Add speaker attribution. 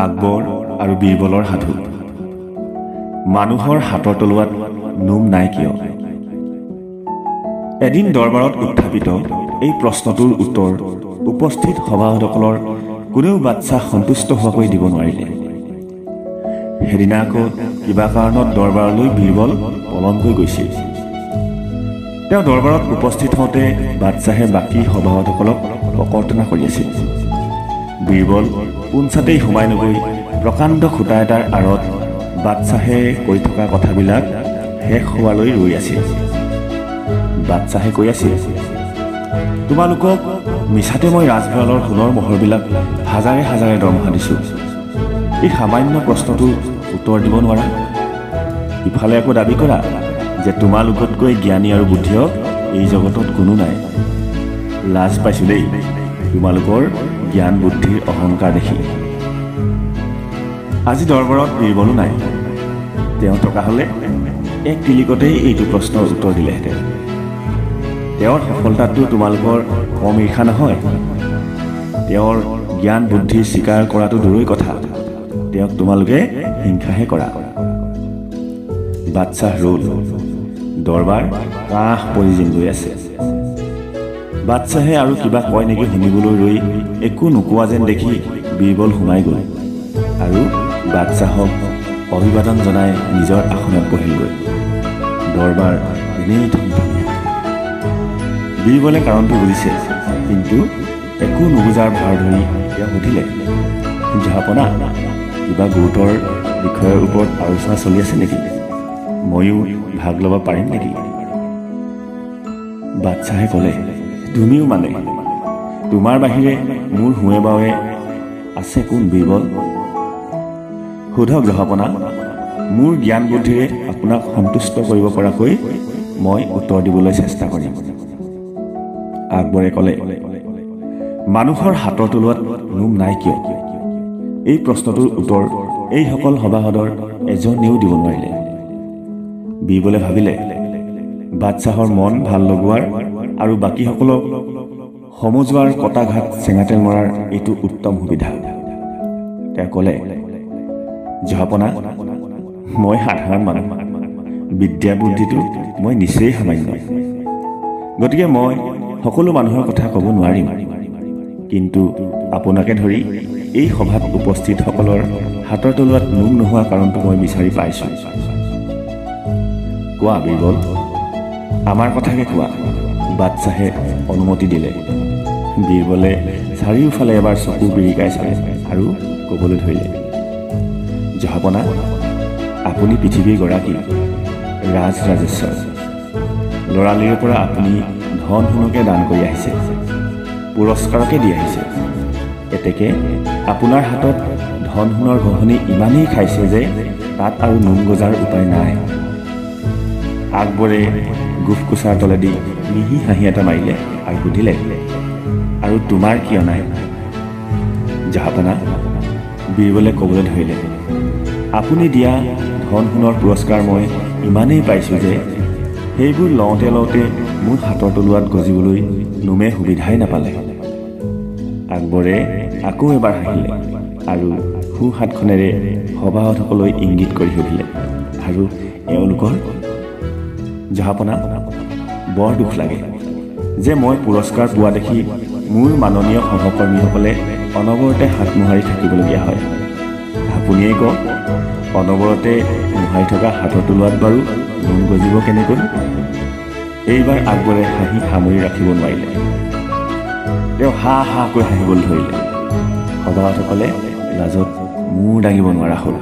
Speaker 1: আকবৰ আৰু বীৰবলৰ সাধু। মানুহৰ হাতৰ তলুৱাত নোম নাই কিয়? এদিন দৰবাৰত উত্থাপিত এই প্ৰশ্নটোৰ উত্তৰ উপস্থিত সভাসদসকলৰ কোনেও বাদশ্বাহ সন্তুষ্ট হোৱাকৈ দিব নোৱাৰিলে। সেইদিনা আকৌ কিবা কাৰণত দৰবাৰলৈ বীৰবল পলমকৈ গৈছিল। তেওঁ দৰবাৰত উপস্থিত হওঁতে বাদশ্বাহে বাকী সভাসদসকলক প্ৰকৰ্তনা কৰি আছিল। বীৰবল পোনছাতেই সোমাই নগৈ প্ৰকাণ্ড খুঁটা এটাৰ আঁৰত বাদশ্বাহে কৈ থকা কথাবিলাক শেষ হোৱালৈ ৰৈ আছিল। বাদশ্বাহে কৈ আছিল, তোমালোকক মিছাতে মই ৰাজভঁৰালৰ সোণৰ মোহৰবিলাক হাজাৰে হাজাৰে দৰমহা দিছোঁ। এই সামান্য প্ৰশ্নটোৰ উত্তৰ দিব নোৱাৰা। ইফালে আকৌ দাবী কৰা যে তোমালোকতকৈ জ্ঞানী আৰু বুদ্ধিয়ক এই জগতত কোনো নাই। লাজ পাইছোঁ দেই তোমালোকৰ জ্ঞান বুদ্ধিৰ অহংকাৰ দেখি। আজি দৰবাৰত বীৰবলো নাই। তেওঁ থকা হ'লে এক টিলিকতেই এইটো প্ৰশ্নৰ উত্তৰ দিলেহেঁতেন। তেওঁৰ সফলতাটো তোমালোকৰ কম ঈৰ্ষা নহয়। তেওঁৰ জ্ঞান বুদ্ধি স্বীকাৰ কৰাটো দূৰৈ কথা, তেওঁক তোমালোকে হিংসাহে কৰা। বাদশ্বাহ ৰ'ল। দৰবাৰ কাষ পৰি যেন গৈ আছে। বাদশ্বাহে আৰু কিবা কয় নেকি শুনিবলৈ ৰৈ একো নোকোৱা যেন দেখি বীৰবল সোমাই গ'ল আৰু বাদশ্বাহক অভিবাদন জনাই নিজৰ আসনত বহিলগৈ। দৰবাৰ এনেই থমথমীয়া। বীৰবলে কাৰণটো বুজিছে, কিন্তু একো নুবুজাৰ ভাৰ ধৰি তেওঁ সুধিলে, জাহাপনা, কিবা গুৰুতৰ বিষয়ৰ ওপৰত আলোচনা চলি আছে নেকি? ময়ো ভাগ ল'ব পাৰিম নেকি? বাদশ্বাহে ক'লে, তুমিও মানে? তোমাৰ বাহিৰে মোৰ হুৱে বাৱে আছে কোন বীৰবল? সোধক জাহাপনা, মোৰ জ্ঞান বুদ্ধিৰে আপোনাক সন্তুষ্ট কৰিব পৰাকৈ মই উত্তৰ দিবলৈ চেষ্টা কৰিম। আকবৰে ক'লে, মানুহৰ হাতৰ তলুৱাত নোম নাই কিয়? এই প্ৰশ্নটোৰ উত্তৰ এইসকল সভাসদৰ এজনেও দিব নোৱাৰিলে। বীৰবলে ভাবিলে, বাদশ্বাহৰ মন ভাল লগোৱাৰ আৰু বাকীসকলক সমজোৱাৰ কটাঘাত চেঙাতেল মৰাৰ এইটো উত্তম সুবিধা। তেওঁ ক'লে, জাহাপনা, মই সাধাৰণ মানুহ। বিদ্যা বুদ্ধিটো মই নিচেই সামান্য। গতিকে মই সকলো মানুহৰ কথা ক'ব নোৱাৰিম। কিন্তু আপোনাকে ধৰি এই সভাত উপস্থিত সকলৰ হাতৰ তলুৱাত নোম নোহোৱা কাৰণটো মই বিচাৰি পাইছোঁ। কোৱা বীৰবল, আমাৰ কথাকে কোৱা। বাদশ্বাহে অনুমতি দিলে। বীৰবলে চাৰিওফালে এবাৰ চকু বিৰিকাই চালে আৰু ক'বলৈ ধৰিলে, জাহাপনা, আপুনি পৃথিৱীৰ গৰাকী ৰাজৰাজেশ্বৰ। ল'ৰালিৰ পৰা আপুনি ধন সোণকে দান কৰি আহিছে, পুৰস্কাৰকে দি আহিছে। এতেকে আপোনাৰ হাতত ধন সোণৰ গহনি ইমানেই খাইছে যে তাত আৰু নোম গজাৰ উপায় নাই। আকবৰে গোফ কোচাৰ তলেদি মিহি হাঁহি এটা মাৰিলে আৰু সুধিলে, আৰু তোমাৰ কিয় নাই? জাহাপনা, বীৰবলে ক'বলৈ ধৰিলে, আপুনি দিয়া ধন সোণৰ পুৰস্কাৰ মই ইমানেই পাইছোঁ যে সেইবোৰ লওঁতে লওঁতে মোৰ হাতৰ তলুৱাত গজিবলৈ নোমে সুবিধাই নাপালে। আকবৰে আকৌ এবাৰ হাঁহিলে আৰু সোঁহাতখনেৰে সভাসদসকললৈ ইংগিত কৰি সুধিলে, আৰু এওঁলোকৰ? জাহাপনা, বৰ দুখ লাগে যে মই পুৰস্কাৰ পোৱা দেখি মোৰ মাননীয় সহকৰ্মীসকলে অনবৰতে হাত মোহাৰি থাকিবলগীয়া হয়। আপুনিয়েই কওক, অনবৰতে মোহাৰি থকা হাতৰ তলুৱাত বাৰু নোম গজিব কেনেকৈ? এইবাৰ আকবৰে হাঁহি সামৰি ৰাখিব নোৱাৰিলে। তেওঁ হা হাকৈ হাঁহিবলৈ ধৰিলে। সভাসদসকলে লাজত মূৰ দাঙিব নোৱাৰা হ'ল।